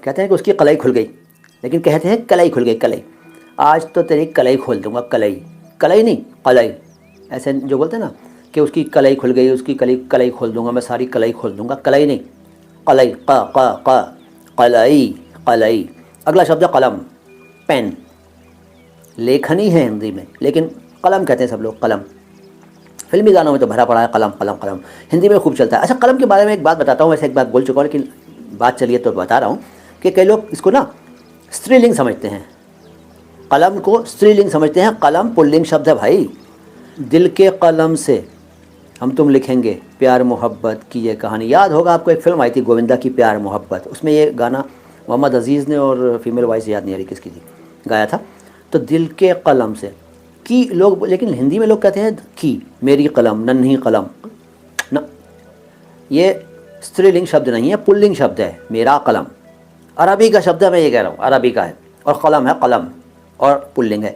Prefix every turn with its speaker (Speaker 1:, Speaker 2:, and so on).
Speaker 1: कहते हैं कि उसकी कलाई खुल गई, लेकिन कहते हैं कलाई खुल गई, कलाई। आज तो तेरी कलाई खोल दूंगा, कलाई, कलाई नहीं कलाई। ऐसे जो बोलते हैं ना कि उसकी कलाई खुल गई, उसकी कलाई कलाई खोल दूंगा, मैं सारी कलाई खोल दूंगा, कलाई नहीं कलाई, क कलाई, कलाई। अगला शब्द है कलम, पेन। लेखनी है हिंदी में, लेकिन कलम कहते हैं सब लोग, कलम। फिल्मी गानों में तो भरा पड़ा है कलम कलम कलम, हिंदी में खूब चलता है। अच्छा, कलम के बारे में एक बात बताता हूँ, वैसे एक बात बोल चुका हूँ लेकिन बात चलिए तो बता रहा हूँ कि कई लोग इसको ना स्त्रीलिंग समझते हैं, कलम को स्त्रीलिंग समझते हैं। कलम पुल्लिंग शब्द है भाई। दिल के कलम से हम तुम लिखेंगे प्यार मोहब्बत की ये कहानी। याद होगा आपको, एक फिल्म आई थी गोविंदा की, प्यार मोहब्बत, उसमें ये गाना मोहम्मद अजीज़ ने और फीमेल वॉइस याद नहीं आ रही किसकी थी, गाया था। तो दिल के कलम से की लोग, लेकिन हिंदी में लोग कहते हैं की, मेरी कलम, नन्ही कलम ना, ये स्त्रीलिंग शब्द नहीं है, पुल्लिंग शब्द है, मेरा कलम। अरबी का शब्द है, मैं ये कह रहा हूँ, अरबी का है, और कलम है, कलम, और पुल्लिंग है।